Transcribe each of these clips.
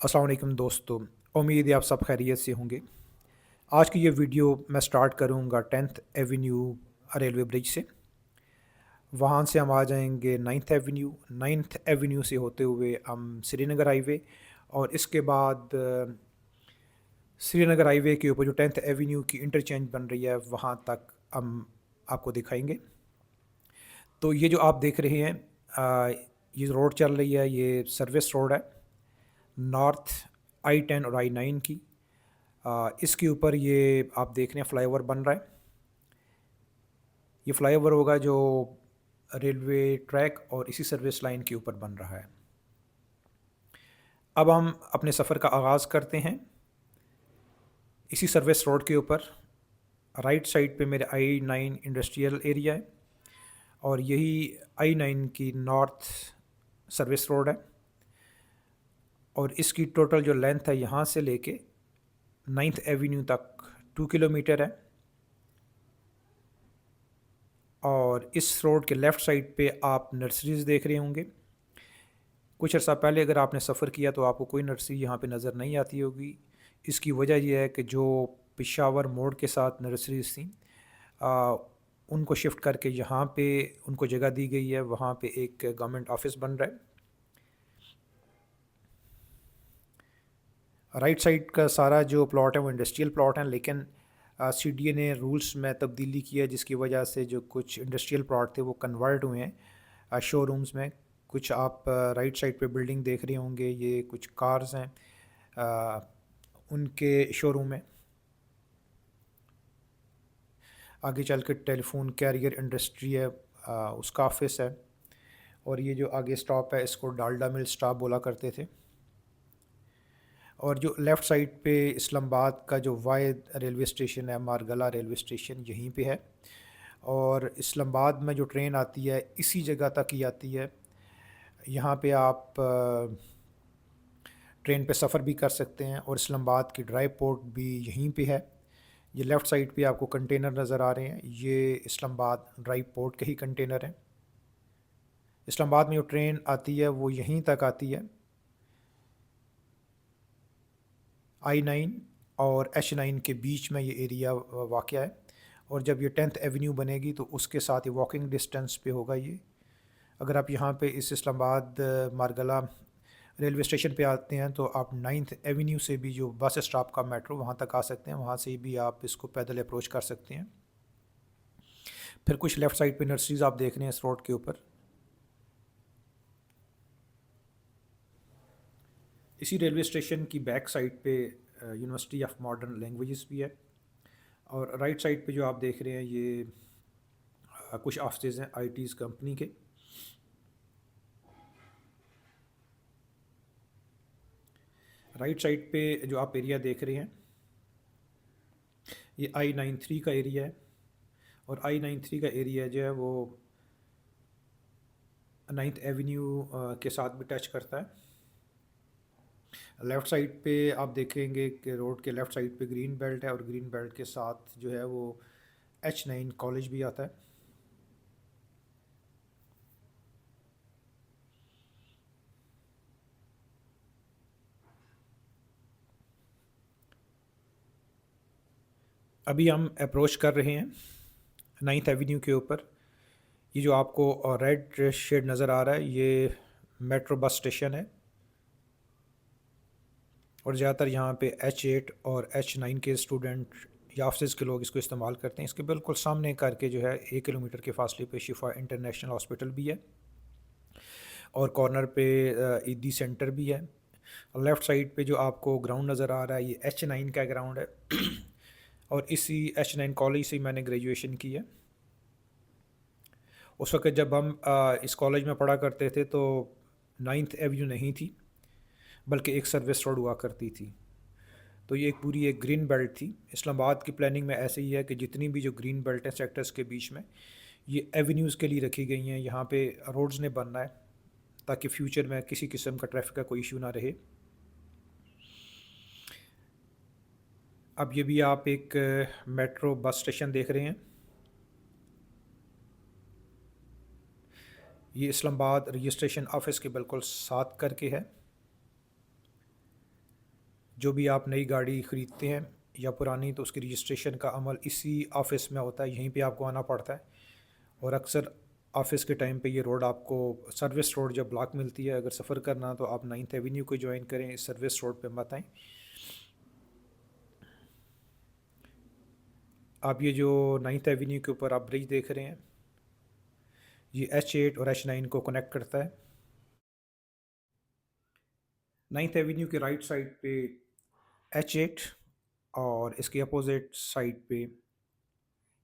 अस्सलाम वालेकुम दोस्तों। उम्मीद है आप सब खैरियत से होंगे। आज की ये वीडियो मैं स्टार्ट करूँगा 10th एवेन्यू रेलवे ब्रिज से। वहाँ से हम आ जाएंगे 9th एवेन्यू से होते हुए हम श्रीनगर हाईवे, और इसके बाद श्रीनगर हाईवे के ऊपर जो 10th एवेन्यू की इंटरचेंज बन रही है वहाँ तक हम आपको दिखाएंगे। तो ये जो आप देख रहे हैं, ये रोड चल रही है, ये सर्विस रोड है नॉर्थ I-10 और I-9 की। इसके ऊपर ये आप देख रहे हैं फ्लाईओवर बन रहा है। ये फ्लाईओवर होगा जो रेलवे ट्रैक और इसी सर्विस लाइन के ऊपर बन रहा है। अब हम अपने सफ़र का आगाज़ करते हैं इसी सर्विस रोड के ऊपर। राइट साइड पे मेरे I-9 इंडस्ट्रियल एरिया है, और यही I-9 की नॉर्थ सर्विस रोड है, और इसकी टोटल जो लेंथ है यहाँ से लेके 9th एवेन्यू तक 2 किलोमीटर है। और इस रोड के लेफ़्ट साइड पे आप नर्सरीज़ देख रहे होंगे। कुछ अर्सा पहले अगर आपने सफ़र किया तो आपको कोई नर्सरी यहाँ पे नज़र नहीं आती होगी। इसकी वजह यह है कि जो पेशावर मोड़ के साथ नर्सरीज़ थी, आ, उनको शिफ्ट करके यहाँ पे उनको जगह दी गई है। वहाँ पे एक गवर्नमेंट ऑफिस बन रहा है। राइट साइड का सारा जो प्लॉट है वो इंडस्ट्रियल प्लॉट है, लेकिन CDA ने रूल्स में तब्दीली की है, जिसकी वजह से जो कुछ इंडस्ट्रियल प्लॉट थे वो कन्वर्ट हुए हैं शोरूम्स में। कुछ आप राइट साइड पे बिल्डिंग देख रहे होंगे, ये कुछ कार्स हैं, आ, उनके शोरूम है। आगे चल के टेलीफोन कैरियर इंडस्ट्री है, उसका ऑफिस है। और ये जो आगे स्टॉप है इसको डालडा मिल स्टॉप बोला करते थे। और जो लेफ़्ट साइड पे इस्लामाबाद का जो वाहिद रेलवे स्टेशन है, मारगला रेलवे स्टेशन, यहीं पे है। और इस्लामाबाद में जो ट्रेन आती है इसी जगह तक ही आती है। यहाँ पे आप ट्रेन पे सफ़र भी कर सकते हैं, और इस्लामाबाद की ड्राई पोर्ट भी यहीं पे है। ये लेफ़्ट साइड पे आपको कंटेनर नज़र आ रहे हैं, ये इस्लामाबाद ड्राई पोर्ट के ही कंटेनर हैं। इस्लामाबाद में जो ट्रेन आती है वो यहीं तक आती है। I-9 और H-9 के बीच में ये एरिया वाक़ है। और जब ये 10th एवेन्यू बनेगी तो उसके साथ ही वॉकिंग डिस्टेंस पे होगा ये। अगर आप यहाँ पे इस इस्लामाबाद मारगला रेलवे स्टेशन पे आते हैं तो आप 9th एवेन्यू से भी जो बस स्टॉप का मेट्रो वहाँ तक आ सकते हैं, वहाँ से भी आप इसको पैदल अप्रोच कर सकते हैं। फिर कुछ लेफ़्ट साइड पे नर्सरीज आप देख रहे हैं इस रोड के ऊपर। इसी रेलवे स्टेशन की बैक साइड पे यूनिवर्सिटी ऑफ मॉडर्न लैंग्वेजेस भी है। और राइट साइड पे जो आप देख रहे हैं ये कुछ ऑफिस हैं IT's कंपनी के। राइट साइड पे जो आप एरिया देख रहे हैं ये I-93 का एरिया है, और I-93 का एरिया जो है वो 9th एवेन्यू के साथ भी टच करता है। लेफ़्ट साइड पे आप देखेंगे कि रोड के लेफ़्ट साइड पे ग्रीन बेल्ट है, और ग्रीन बेल्ट के साथ जो है वो H-9 कॉलेज भी आता है। अभी हम अप्रोच कर रहे हैं 9th एवेन्यू के ऊपर। ये जो आपको रेड शेड नज़र आ रहा है ये मेट्रो बस स्टेशन है, और ज़्यादातर यहाँ पे H-8 और H-9 के स्टूडेंट या ऑफिस के लोग इसको इस्तेमाल करते हैं। इसके बिल्कुल सामने करके जो है 1 किलोमीटर के फासले पे शिफा इंटरनेशनल हॉस्पिटल भी है, और कॉर्नर पे ईदी सेंटर भी है। लेफ़्ट साइड पे जो आपको ग्राउंड नज़र आ रहा है ये H-9 का ग्राउंड है। और इसी H-9 कॉलेज से मैंने ग्रेजुएशन की है। उस वक्त जब हम इस कॉलेज में पढ़ा करते थे तो 9th एवेन्यू नहीं थी, बल्कि एक सर्विस रोड हुआ करती थी। तो ये एक पूरी एक ग्रीन बेल्ट थी। इस्लामाबाद की प्लानिंग में ऐसे ही है कि जितनी भी जो ग्रीन बेल्ट हैं सेक्टर्स के बीच में, ये एवेन्यूज़ के लिए रखी गई हैं। यहाँ पे रोड्स ने बनना है ताकि फ्यूचर में किसी किस्म का ट्रैफिक का कोई इशू ना रहे। अब ये भी आप एक मेट्रो बस स्टेशन देख रहे हैं। ये इस्लामाबाद रजिस्ट्रेशन ऑफिस के बिल्कुल साथ करके है। जो भी आप नई गाड़ी ख़रीदते हैं या पुरानी, तो उसकी रजिस्ट्रेशन का अमल इसी ऑफ़िस में होता है, यहीं पे आपको आना पड़ता है। और अक्सर ऑफ़िस के टाइम पे ये रोड आपको, सर्विस रोड जब ब्लॉक मिलती है, अगर सफ़र करना तो आप 9th एवेन्यू को जॉइन करें, इस सर्विस रोड पे मत आएँ। आप ये जो 9th एवेन्यू के ऊपर आप ब्रिज देख रहे हैं, ये H8 और H9 को कनेक्ट करता है। 9th एवेन्यू के राइट साइड पे H8 और इसके अपोजिट साइड पे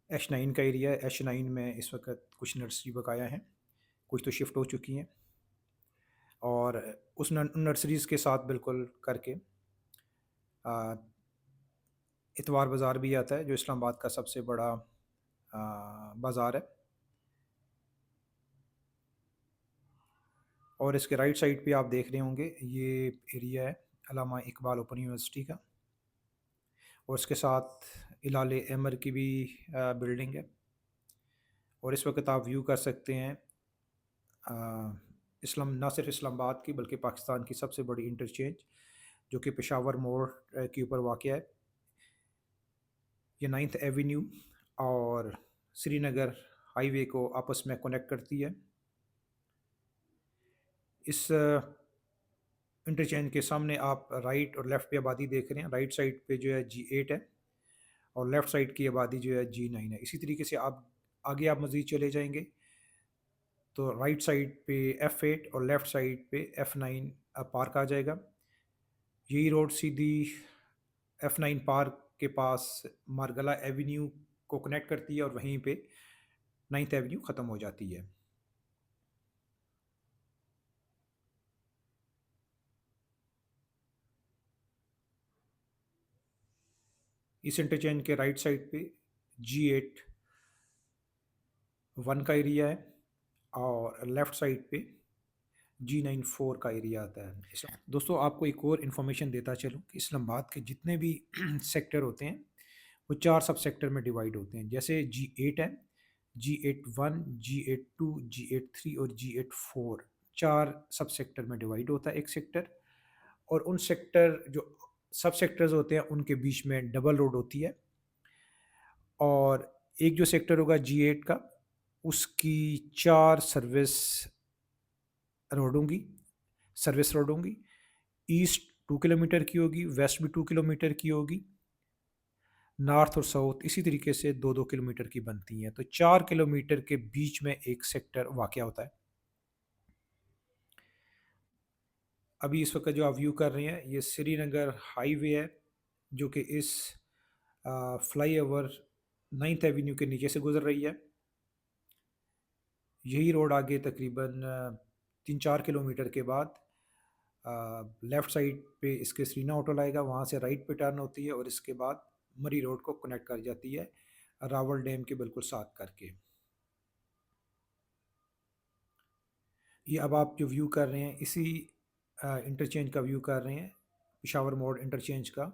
H9 का एरिया है। H9 में इस वक्त कुछ नर्सरी बकाया हैं, कुछ तो शिफ्ट हो चुकी हैं। और उस नर्सरीज़ के साथ बिल्कुल करके आ, इतवार बाज़ार भी आता है, जो इस्लामाबाद का सबसे बड़ा बाज़ार है। और इसके राइट साइड पे आप देख रहे होंगे, ये एरिया है अल्लामा इकबाल ओपन यूनिवर्सिटी का, और इसके साथ इलाले एमर की भी बिल्डिंग है। और इस वक्त आप व्यू कर सकते हैं इस्लाम, ना सिर्फ इस्लामाबाद की बल्कि पाकिस्तान की सबसे बड़ी इंटरचेंज, जो कि पेशावर मोड़ के ऊपर वाक़ है। ये 9th एवेन्यू और श्रीनगर हाईवे को आपस में कनेक्ट करती है। इस इंटरचेंज के सामने आप राइट और लेफ़्ट पे आबादी देख रहे हैं। राइट साइड पे जो है G8 है, और लेफ़्ट साइड की आबादी जो है G9 है। इसी तरीके से आप आगे आप मज़ीद चले जाएंगे तो राइट साइड पे F8 और लेफ़्ट साइड पे F9 पार्क आ जाएगा। यही रोड सीधी F9 पार्क के पास मारगला एवेन्यू को कनेक्ट करती है, और वहीं पे 9th एवेन्यू ख़त्म हो जाती है। इस इंटरचेंज के राइट साइड पे G8 1 का एरिया है, और लेफ़्ट साइड पे G9 4 का एरिया आता है। दोस्तों, आपको एक और इन्फॉर्मेशन देता चलूँ कि इस्लामाबाद के जितने भी सेक्टर होते हैं, वो 4 सब सेक्टर में डिवाइड होते हैं। जैसे G8 है, G8 1, G8 2, G8 3 और G8 4, 4 सब सेक्टर में डिवाइड होता है एक सेक्टर। और उन सेक्टर जो सब सेक्टर्स होते हैं, उनके बीच में डबल रोड होती है। और एक जो सेक्टर होगा G8 का, उसकी 4 रोड होंगी सर्विस रोड होंगी। ईस्ट 2 किलोमीटर की होगी, वेस्ट भी 2 किलोमीटर की होगी, नॉर्थ और साउथ इसी तरीके से 2-2 किलोमीटर की बनती हैं। तो 4 किलोमीटर के बीच में एक सेक्टर वाक़ होता है। अभी इस वक्त जो आप व्यू कर रहे हैं, ये श्रीनगर हाईवे है, जो कि इस फ्लाई ओवर 9th एवेन्यू के नीचे से गुजर रही है। यही रोड आगे तकरीबन 3-4 किलोमीटर के बाद लेफ़्ट साइड पे इसके सरीना होटल आएगा, वहाँ से राइट पे टर्न होती है, और इसके बाद मरी रोड को कनेक्ट कर जाती है रावल डैम के बिल्कुल साथ करके। ये अब आप जो व्यू कर रहे हैं, इसी इंटरचेंज का व्यू कर रहे हैं, पिशावर मोड़ इंटरचेंज का।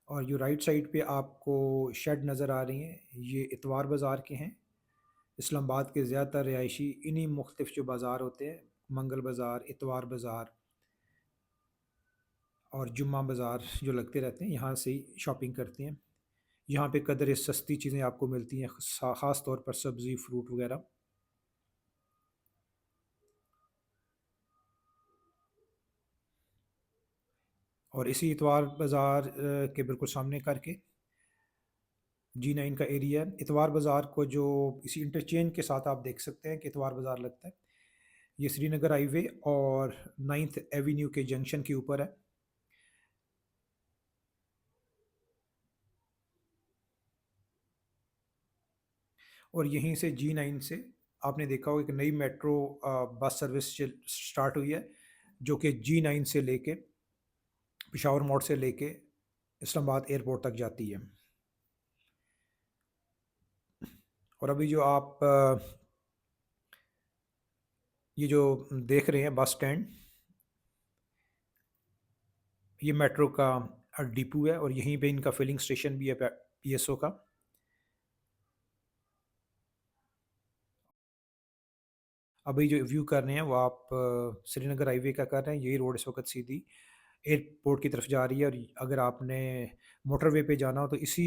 और जो राइट साइड पे आपको शेड नज़र आ रही हैं, ये इतवार बाज़ार के हैं। इस्लामाबाद के ज़्यादातर रिहायशी इन्हीं मुख्तलिफ जो बाज़ार होते हैं, मंगल बाज़ार, इतवार बाज़ार और जुम्मा बाज़ार जो लगते रहते हैं, यहाँ से ही शॉपिंग करते हैं। यहाँ पे कदर सस्ती चीज़ें आपको मिलती हैं, ख़ास तौर पर सब्ज़ी, फ्रूट वगैरह। और इसी इतवार बाज़ार के बिल्कुल सामने करके G9 का एरिया है। इतवार बाज़ार को जो इसी इंटरचेंज के साथ आप देख सकते हैं कि इतवार बाज़ार लगता है। ये श्रीनगर हाईवे और 9th एवेन्यू के जंक्शन के ऊपर है। और यहीं से G9 से आपने देखा होगा कि नई मेट्रो बस सर्विस स्टार्ट हुई है, जो कि G9 से लेके पेशावर मोड़ से लेके इस्लामाबाद एयरपोर्ट तक जाती है। और अभी जो आप ये जो देख रहे हैं बस स्टैंड, ये मेट्रो का डिपो है, और यहीं पे इनका फिलिंग स्टेशन भी है PSO का। अभी जो व्यू कर रहे हैं वो आप श्रीनगर हाईवे का कर रहे हैं। यही रोड इस वक्त सीधी एयरपोर्ट की तरफ जा रही है, और अगर आपने मोटरवे पे जाना हो तो इसी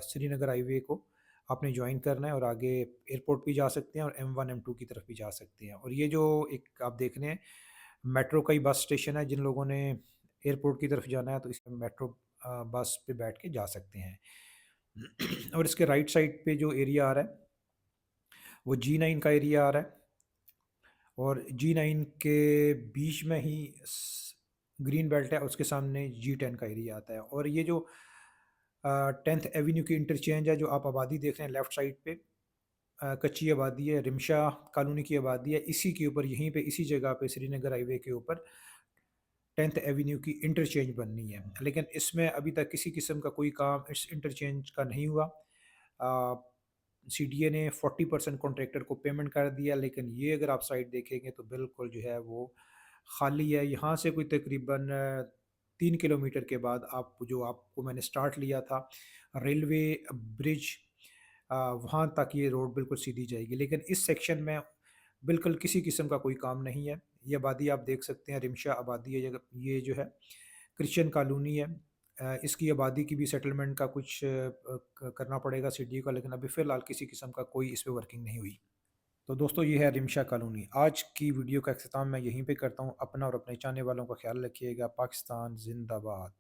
श्रीनगर हाईवे को आपने जॉइन करना है और आगे एयरपोर्ट भी जा सकते हैं और M1 M2 की तरफ भी जा सकते हैं। और ये जो एक आप देख रहे हैं, मेट्रो का ही बस स्टेशन है, जिन लोगों ने एयरपोर्ट की तरफ जाना है तो इस मेट्रो बस पे बैठ के जा सकते हैं। और इसके राइट साइड पे जो एरिया आ रहा है वो G9 का एरिया आ रहा है, और G9 के बीच में ही ग्रीन बेल्ट है, उसके सामने G10 का एरिया आता है। और ये जो 10th एवेन्यू की इंटरचेंज है, जो आप आबादी देख रहे हैं लेफ्ट साइड पे, कच्ची आबादी है, रिमशा कॉलोनी की आबादी है, इसी के ऊपर यहीं पे इसी जगह पे श्रीनगर हाईवे के ऊपर 10th एवेन्यू की इंटरचेंज बननी है। लेकिन इसमें अभी तक किसी किस्म का कोई काम इस इंटरचेंज का नहीं हुआ। CDA ने 40% कॉन्ट्रैक्टर को पेमेंट कर दिया, लेकिन ये अगर आप साइट देखेंगे तो बिल्कुल जो है वो खाली है। यहाँ से कोई तकरीबन 3 किलोमीटर के बाद आप जो आपको मैंने स्टार्ट लिया था रेलवे ब्रिज, वहाँ तक ये रोड बिल्कुल सीधी जाएगी, लेकिन इस सेक्शन में बिल्कुल किसी किस्म का कोई काम नहीं है। ये आबादी आप देख सकते हैं, रिमशा आबादी है, ये जो है क्रिश्चियन कॉलोनी है। इसकी आबादी की भी सेटलमेंट का कुछ करना पड़ेगा CDA का, लेकिन अभी फ़िलहाल किसी किस्म का कोई इस पे वर्किंग नहीं हुई। तो दोस्तों, ये है रिमशा कॉलोनी। आज की वीडियो का अख्ताम मैं यहीं पे करता हूँ। अपना और अपने चाहने वालों का ख्याल रखिएगा। पाकिस्तान ज़िंदाबाद।